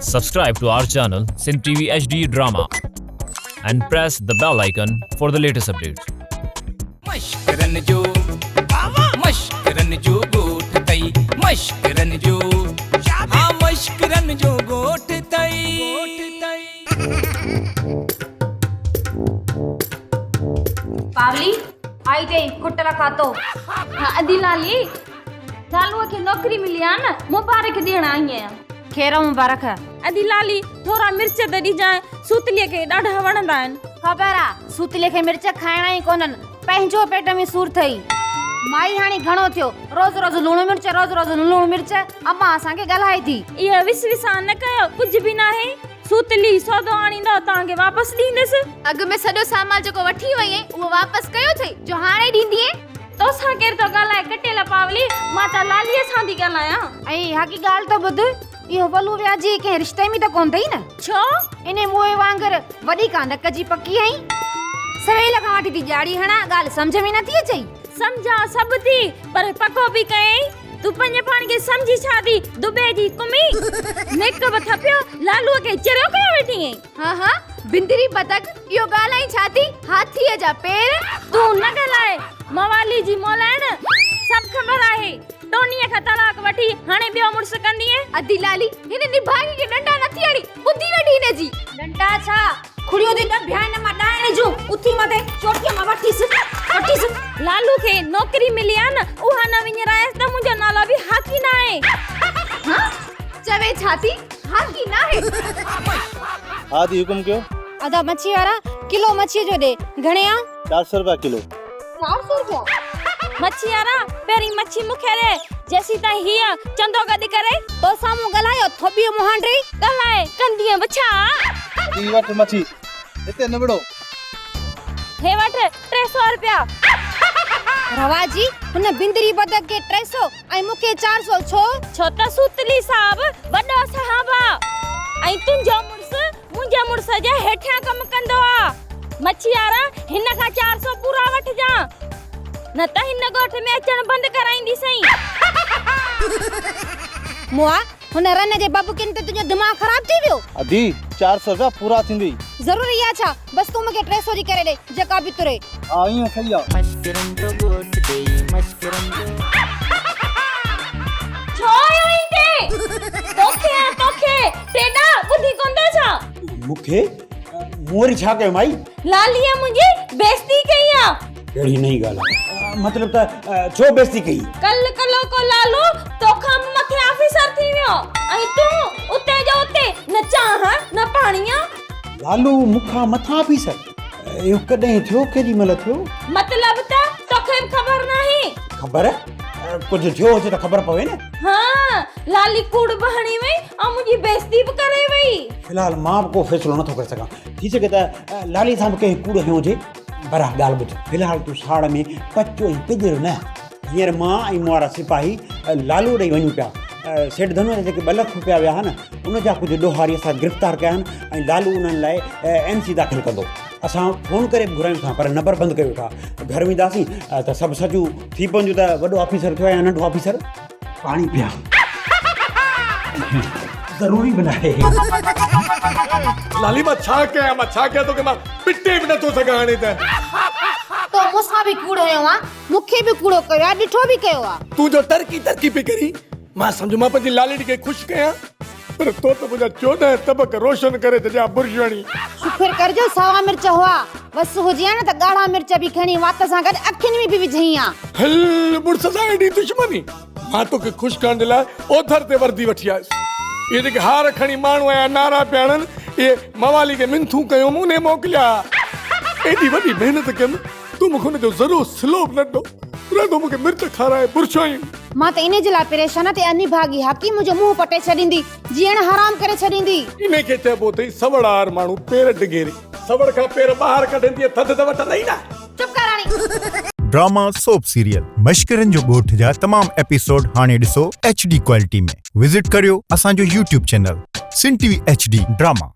Subscribe to our channel Sin TV HD Drama and press the bell icon for the latest updates. मश्करन जो गोठ तई मश्करन जो हाँ मश्करन जो गोठ तई पावली आई ते कुटला खातो अदी लाली लालू के नौकरी मिली आ न मुबारक देण आई है खेरा मुबारक अदी लाली थोड़ा मिर्च त दी जाए सूतले के डाढा वणंदा आहिन खबर आ सूतले के मिर्च खाइणा ही कोनन पंहिंजो पेट में सूर थई माई हाणी घणो थियो रोज रोज लूण मिर्च अम्मा असां के गलाए थी ये विश्वास न कयो कुछ भी ना है सूतली सौदो आणींदा तांगे वापस दींदस अग में सॼो सामान जेको वठी वई है वो वापस कयो थई जो हाणे दींदी है तो सा केर तो गलाए कटेला पावली माता लालीअ सां थी गलाया ऐं हाकी गाल तो बुध यो बलू व्याजी के रिश्ते में तो कोन थई न छो इने मोए वांगर वडी कांडक जी पक्की आई सवेल का वाटी थी जाड़ी हणा गाल समझ में नथी अचई समझा सब थी पर पको भी कई तू पंजे पाण के समझी छादी दुबे जी कुमी नेक बथपियो लालू के चरो कयो वेठी है हां बिंदरी बतक यो गालाई छाती हाथी जा पैर तू न गलाए मवाली जी मोलान सब खबर आहे टोनीअ का तलाक वठी हाणे बियो मुर्स कंदी है अदी लाली हिने निभाई के डंडा नथी अड़ी बुद्धि वठी ने जी डंडा छा खुड़ियो दे ध्यान मा डायने जो उथी मते चोटिया मा वठीस लालू के नौकरी मिली आ न उहा न विन रायस त मुजो नालो भी हाकी ना है हां चवे छाती हाकी ना है आदि हुकुम क्यों आधा मच्छी वाला किलो मच्छी जो दे घणे आ 400 रुपया किलो 400 रुपया मच्छी वाला पेरी मच्छी मुखे रे जैसी ता हिया चंदो गदी करे तो सामू गलायो थोबियो मुहांडरी गलाए कंदिया बछा ई वट मच्छी इते नबड़ो हे वट 300 रुपया रवाजी हुन बिंदरी बदक के 300 आई मुके 400 छो त सुतली साहब वडो साहबा आई तुंजो मुंजा मुर्स जे हेठिया कम कंदो आ मच्छी वाला हिन का 400 पूरा वठ जा न त हिन गोठ में अचण बंद कराईंदी सही मुआ हुन रन जे बाबू किन ते तुजो दिमाग खराब थी वियो अदी 400 रुपया पूरा थिंदी जरूरी या छा बस तू मके 300 जी करे दे जका भी तुरे आईयो सही आ मश्करन जो गोठ तई मश्करन छोयो इते तोखे तेडा बुद्धि कोंदा छा मुखे मोरी छा कयो माई लालिया मुझे बेइज्जती कईया केड़ी नहीं गाल मतलब त छो बेइज्जती कई कलो को लालो तोखा मथे ऑफिसर थी वियो आई तू उते जो उते न चाह न पाणीया लालू मुखा मथा ऑफिसर यो कदे थियो केडी मल थियो मतलब त तोखे खबर नहीं खबर कुछ थियो हो त खबर पवे न हां लाली कूड़ बहणी में आ मुजी बेइज्जती भी करे वई फिलहाल मां को फैसलो न तो कर सका थी सके त लाली साहब के कूड़ हो जे बरा गाल बुझ फिलहाल तू साड़ में कच्चो ही पिजर न हियर मां आई मोरा सिपाही लालू रे वणु पिया सेठ धनो जे के 2 लाख रुपया विया न उन जा कुछ डोहारी सा गिरफ्तार कया न लालू उन लाए एमसी दाखिल कंदो असां फोन करे घुरायूं था पर नंबर बंद कयो था घर में दासी त सब सजू थी पंजू त वडो ऑफिसर थियो या नंढो ऑफिसर पानी पिया जरूरी बनाए लाली मां छा कया तो के मां पिटे भी न तो सका हाणे त तो मुसा भी कूड़ो आ मुखे भी कूड़ो कयो आ डिठो भी कयो आ तू जो तरकी पे करी मां समझ मां पंहिंजी लाली के खुश कया पर तो मुझा 14 तबक रोशन करे त जा बुर्जणी शुक्र कर जो सावा मिर्च हुआ बस हुजिया न त गाढ़ा मिर्च भी खणी वात सा गड अखिन में भी विझईया हल बुर्स साइडी दुश्मनी मां तो के खुश करण ला ओथर ते वर्दी वठी आयस ये जे हार खणी मानू आया नारा प्याणन ये मवाली के मिंथू कयो मुने मोकलिया एडी वडी मेहनत कम तू मुखने जो जरूर स्लोप न दो रदो मुके मिर्च खाराए बुरछाई मां त इने जिला परेशान ते अन्नी भागी हाकी मुजो मुंह पटे छडींदी जीण हराम करे छडींदी इने के चबो तई सवड़ार मानू पेर डिगेरी सवड़ का पेर बाहर कढंदी थद त वट नहीं ना चुप कराणी ड्रामा सोप सीरियल मश्करन जो गोठ जा तमाम एपिसोड हाने ॾिसो HD क्वालिटी में विजिट करियो असांजो YouTube चैनल सिन TV HD ड्रामा।